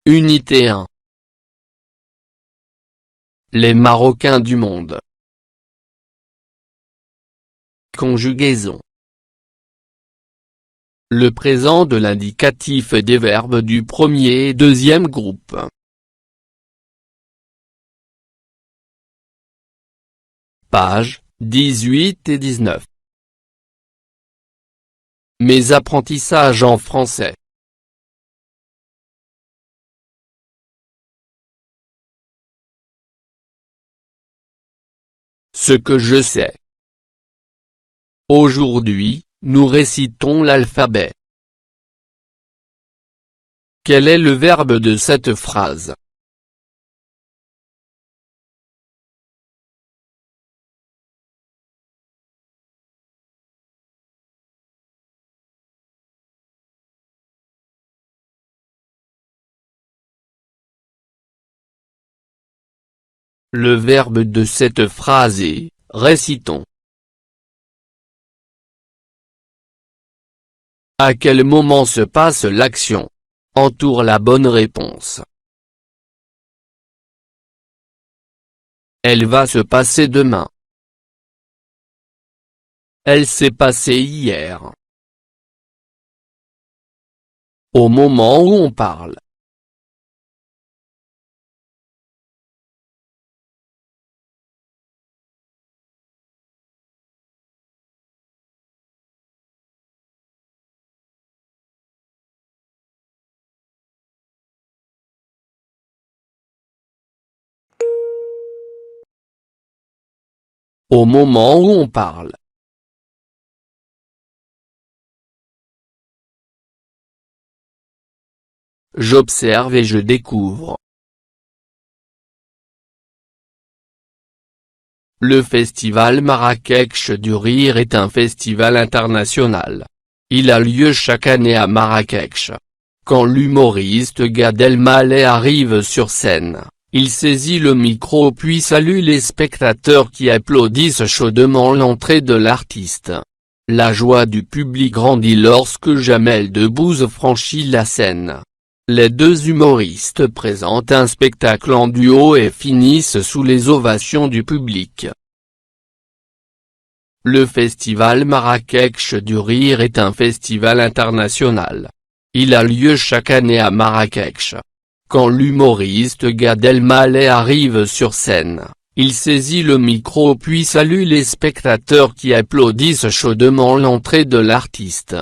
Unité 1. Les Marocains du monde. Conjugaison. Le présent de l'indicatif des verbes du premier et deuxième groupe. Pages 18 et 19. Mes apprentissages en français. Ce que je sais. Aujourd'hui, nous récitons l'alphabet. Quel est le verbe de cette phrase? Le verbe de cette phrase est « récitons ». À quel moment se passe l'action? Entoure la bonne réponse. Elle va se passer demain. Elle s'est passée hier. Au moment où on parle. Au moment où on parle. J'observe et je découvre. Le festival Marrakech du Rire est un festival international. Il a lieu chaque année à Marrakech. Quand l'humoriste Gad Elmaleh arrive sur scène, il saisit le micro puis salue les spectateurs qui applaudissent chaudement l'entrée de l'artiste. La joie du public grandit lorsque Jamel Debbouze franchit la scène. Les deux humoristes présentent un spectacle en duo et finissent sous les ovations du public. Le festival Marrakech du Rire est un festival international. Il a lieu chaque année à Marrakech. Quand l'humoriste Gad Elmaleh arrive sur scène, il saisit le micro puis salue les spectateurs qui applaudissent chaudement l'entrée de l'artiste.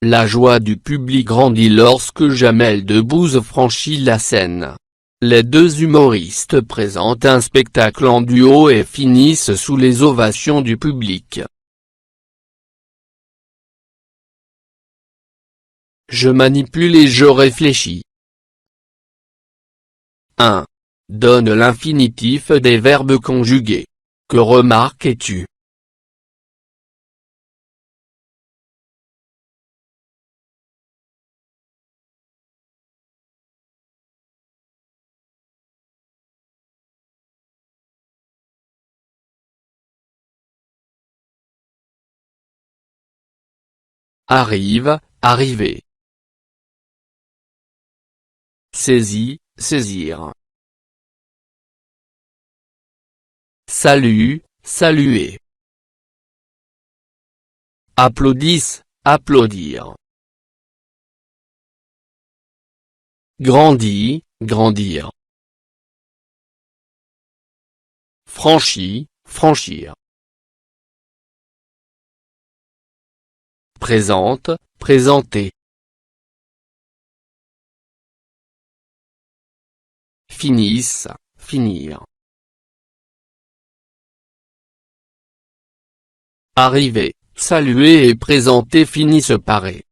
La joie du public grandit lorsque Jamel Debbouze franchit la scène. Les deux humoristes présentent un spectacle en duo et finissent sous les ovations du public. Je manipule et je réfléchis. 1. Donne l'infinitif des verbes conjugués. Que remarques-tu? Arrive, arriver. Saisis, saisir. Salut, saluer. Applaudissent, applaudir. Grandit, grandir. Franchit, franchir. Présente, présenter. Finissent, finir. Arriver, saluer et présenter finissent par et.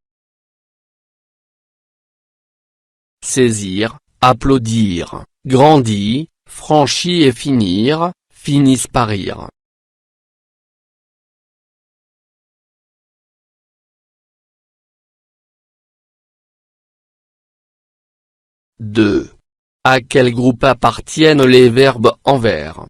Saisir, applaudir, grandir, franchir et finir, finissent par rire. 2. À quel groupe appartiennent les verbes en vert?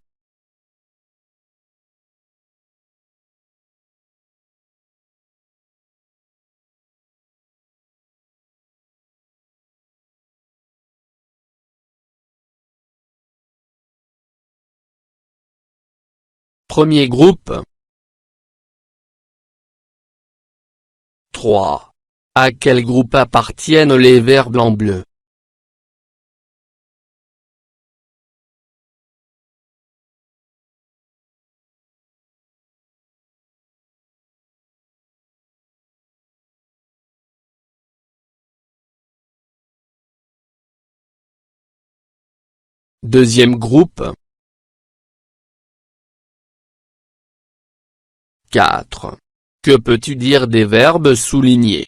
Premier groupe. 3. À quel groupe appartiennent les verbes en bleu? Deuxième groupe. 4. Que peux-tu dire des verbes soulignés?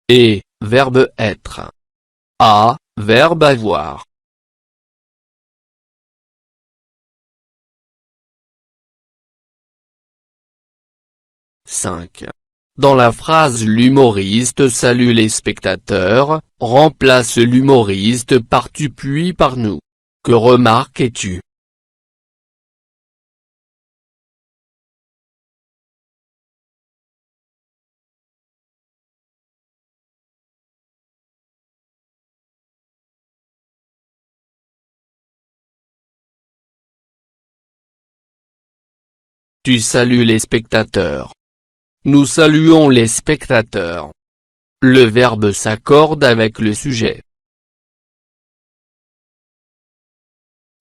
Et, verbe être. A, verbe avoir. 5. Dans la phrase l'humoriste salue les spectateurs, remplace l'humoriste par tu puis par nous. Que remarques-tu? Tu salues les spectateurs. Nous saluons les spectateurs. Le verbe s'accorde avec le sujet.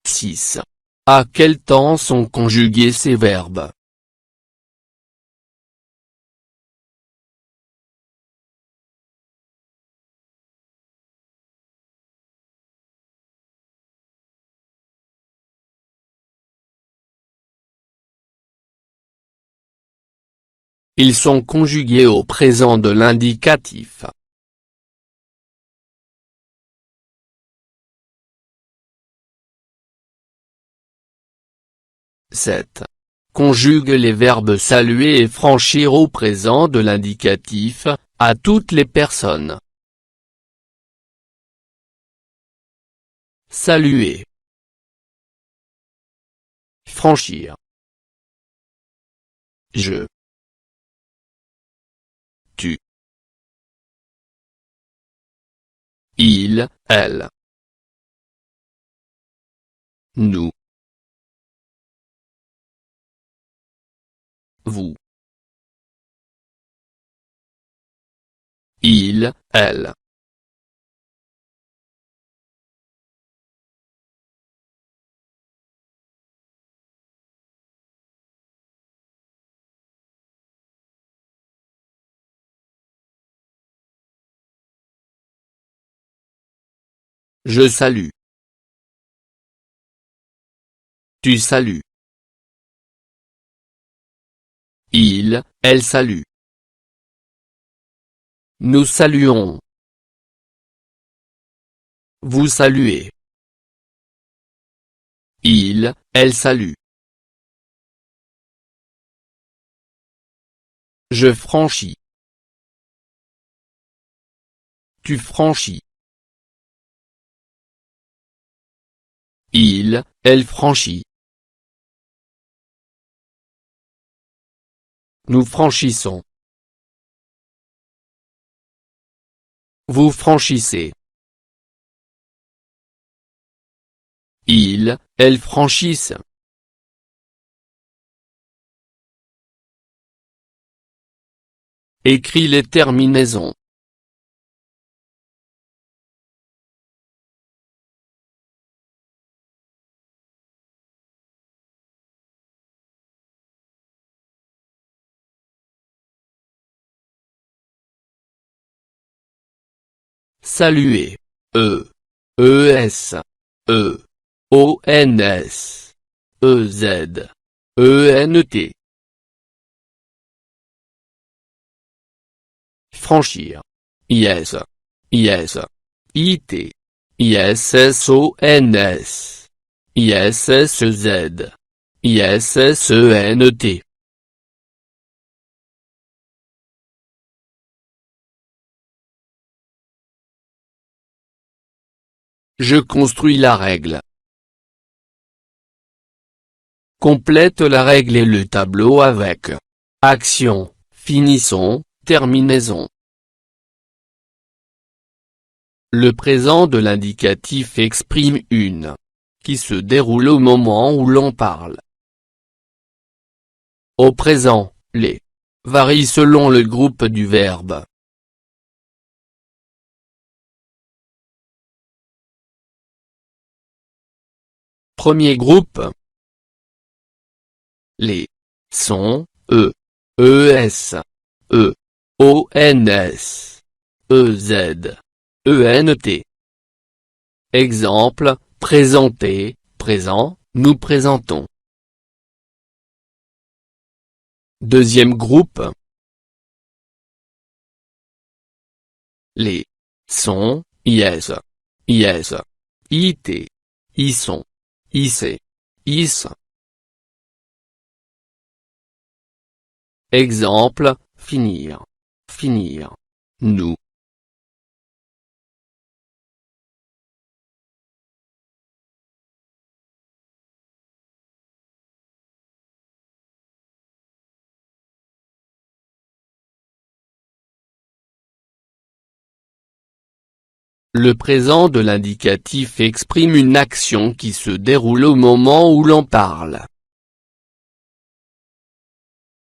6. À quel temps sont conjugués ces verbes? Ils sont conjugués au présent de l'indicatif. 7. Conjugue les verbes saluer et franchir au présent de l'indicatif, à toutes les personnes. Saluer. Franchir. Je. Tu. Il, elle. Nous. Vous. Il, elle. Je salue. Tu salues. Il, elle salue. Nous saluons. Vous saluez. Il, elle salue. Je franchis. Tu franchis. Il, elle franchit. Nous franchissons. Vous franchissez. Il, elle franchissent. Écris les terminaisons. Saluer. E-S. E-O-N-S. E-Z. E-N-T. Franchir. Yes. Yes. IT. ISSONS. ISSEZ. ISSENT. Je construis la règle. Complète la règle et le tableau avec action, finissons, terminaison. Le présent de l'indicatif exprime une qui se déroule au moment où l'on parle. Au présent, les varie selon le groupe du verbe. Premier groupe. Les sont E, ES, E, ONS, EZ, ENT. Exemple, présenter, présent, nous présentons. Deuxième groupe. Les sont, IS, IS, IT, y sont, IC, IS. Exemple, finir, finir, nous. Le présent de l'indicatif exprime une action qui se déroule au moment où l'on parle.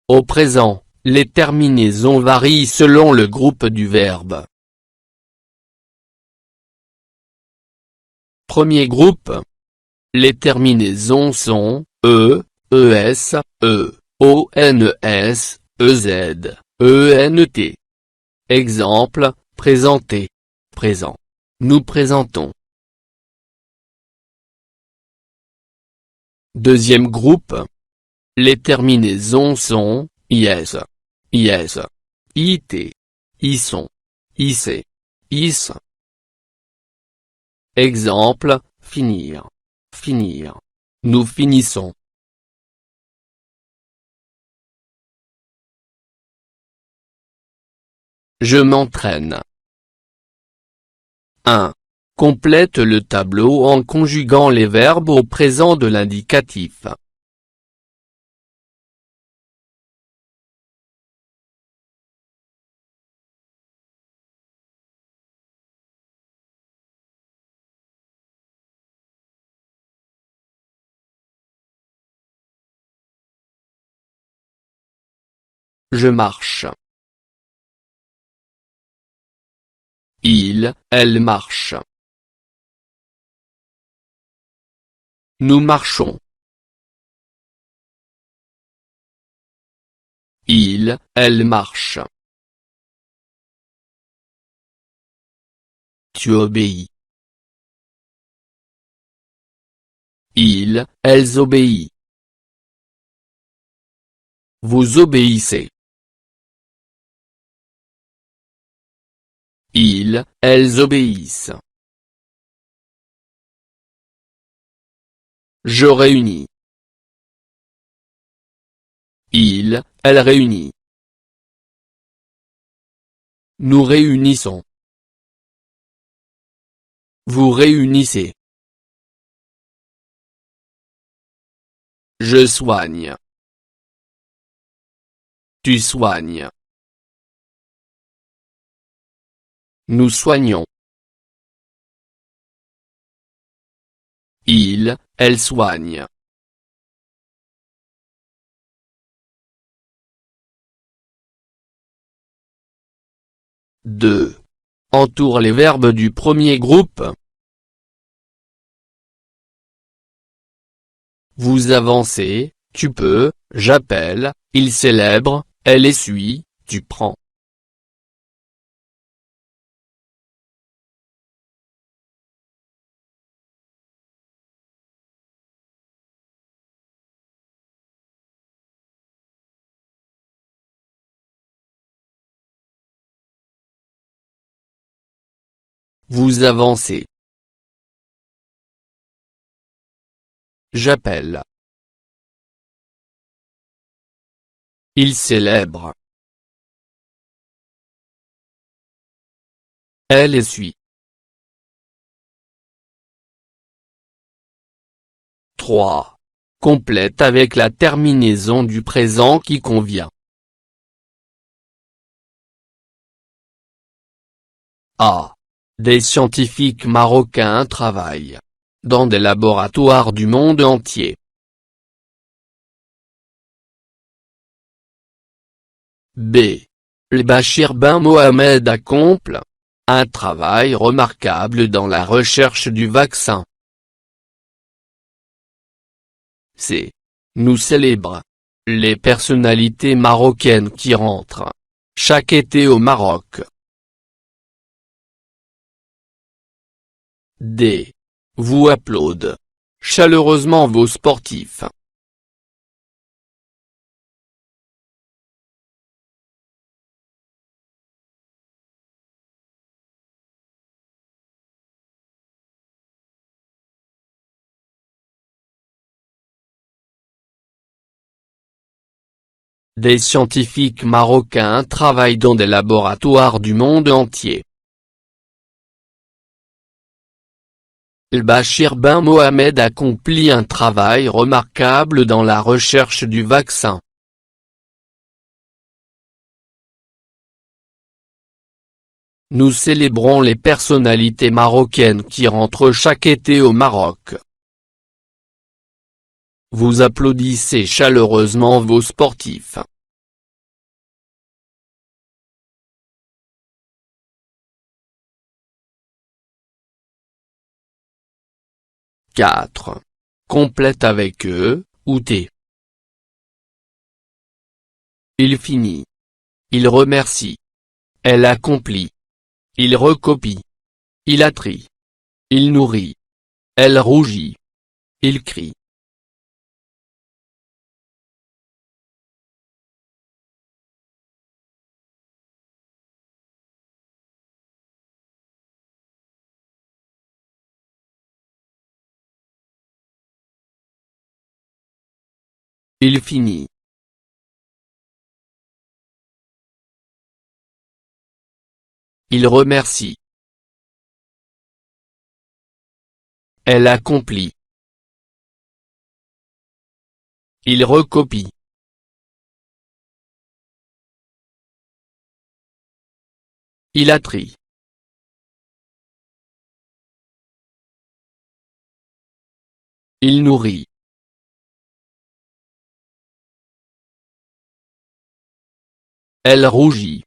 Au présent, les terminaisons varient selon le groupe du verbe. Premier groupe. Les terminaisons sont E, ES, E, ONS, EZ, ENT. Exemple, présenter, présent. Nous présentons. Deuxième groupe. Les terminaisons sont IS, IS, IT, y sont, IC, IS. Exemple, finir, finir. Nous finissons. Je m'entraîne. 1. Complète le tableau en conjuguant les verbes au présent de l'indicatif. Je marche. Il, elle marche. Nous marchons. Il, elle marche. Tu obéis. Ils, elles obéissent. Vous obéissez. Ils, elles obéissent. Je réunis. Il, elle réunit. Nous réunissons. Vous réunissez. Je soigne. Tu soignes. Nous soignons. Il, elle soigne. Deux. Entoure les verbes du premier groupe. Vous avancez, tu peux, j'appelle, il célèbre, elle essuie, tu prends. Vous avancez. J'appelle. Il célèbre. Elle essuie. 3. Complète avec la terminaison du présent qui convient. A. Des scientifiques marocains travaillent dans des laboratoires du monde entier. B. Le Bachir Ben Mohamed accomplit un travail remarquable dans la recherche du vaccin. C. Nous célébrons les personnalités marocaines qui rentrent chaque été au Maroc. D. Vous applaudissez chaleureusement vos sportifs. Des scientifiques marocains travaillent dans des laboratoires du monde entier. Le Bachir Ben Mohamed accomplit un travail remarquable dans la recherche du vaccin. Nous célébrons les personnalités marocaines qui rentrent chaque été au Maroc. Vous applaudissez chaleureusement vos sportifs. « 4. Complète avec eux, ou T. Il finit. Il remercie. Elle accomplit. Il recopie. Il attrie. Il nourrit. Elle rougit. Il crie. Il finit. Il remercie. Elle accomplit. Il recopie. Il attrie. Il nourrit. Elle rougit.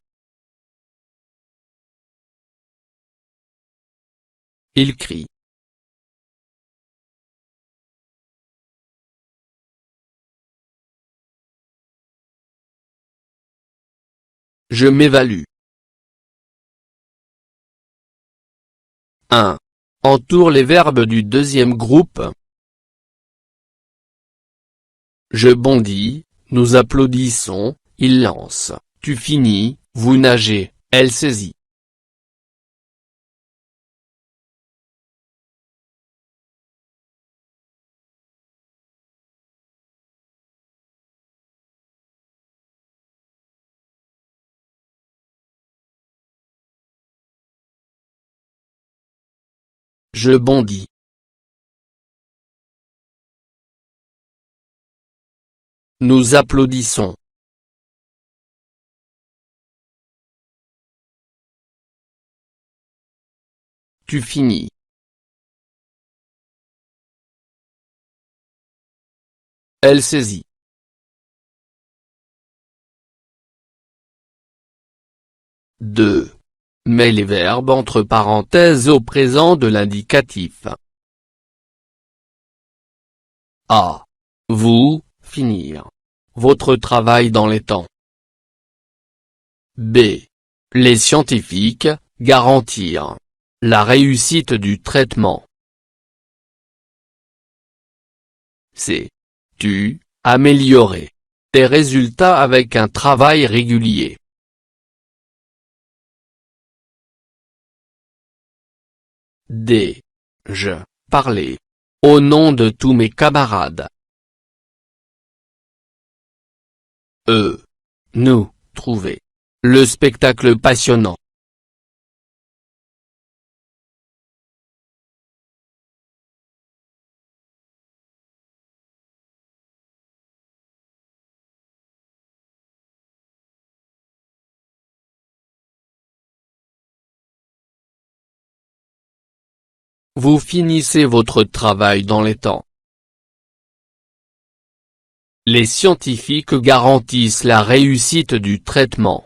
Il crie. Je m'évalue. 1. Entoure les verbes du deuxième groupe. Je bondis, nous applaudissons, il lance, tu finis, vous nagez, elle saisit. Je bondis. Nous applaudissons. Tu finis. Elle saisit. « 2. Mets les verbes entre parenthèses au présent de l'indicatif. A. Vous, finir. Votre travail dans les temps. B. Les scientifiques, garantir la réussite du traitement. C. Tu, améliorer tes résultats avec un travail régulier. D. Je parlais au nom de tous mes camarades. E. Nous trouver le spectacle passionnant. Vous finissez votre travail dans les temps. Les scientifiques garantissent la réussite du traitement.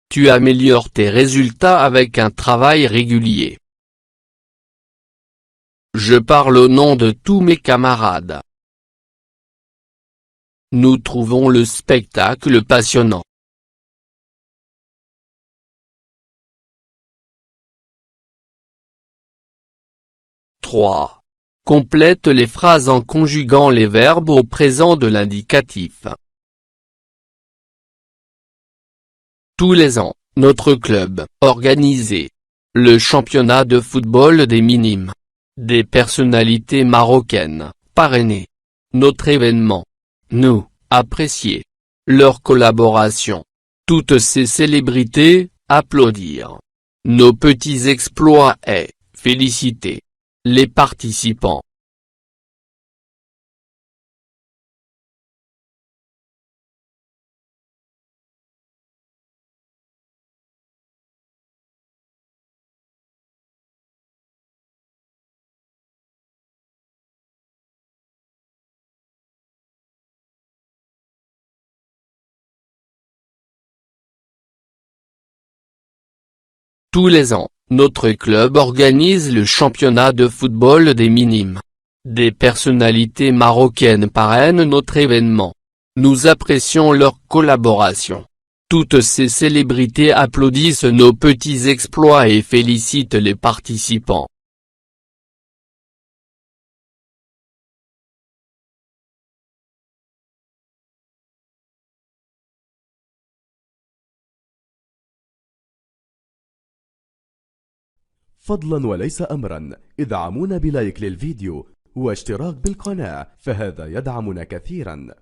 Tu améliores tes résultats avec un travail régulier. Je parle au nom de tous mes camarades. Nous trouvons le spectacle passionnant. (3) Complète les phrases en conjuguant les verbes au présent de l'indicatif. Tous les ans, notre club organisait le championnat de football des minimes. Des personnalités marocaines parrainaient notre événement. Nous apprécier leur collaboration. Toutes ces célébrités applaudirent nos petits exploits et féliciter les participants. Tous les ans, notre club organise le championnat de football des minimes. Des personnalités marocaines parrainent notre événement. Nous apprécions leur collaboration. Toutes ces célébrités applaudissent nos petits exploits et félicitent les participants. فضلا وليس أمرا ادعمونا بلايك للفيديو واشتراك بالقناة، فهذا يدعمنا كثيرا.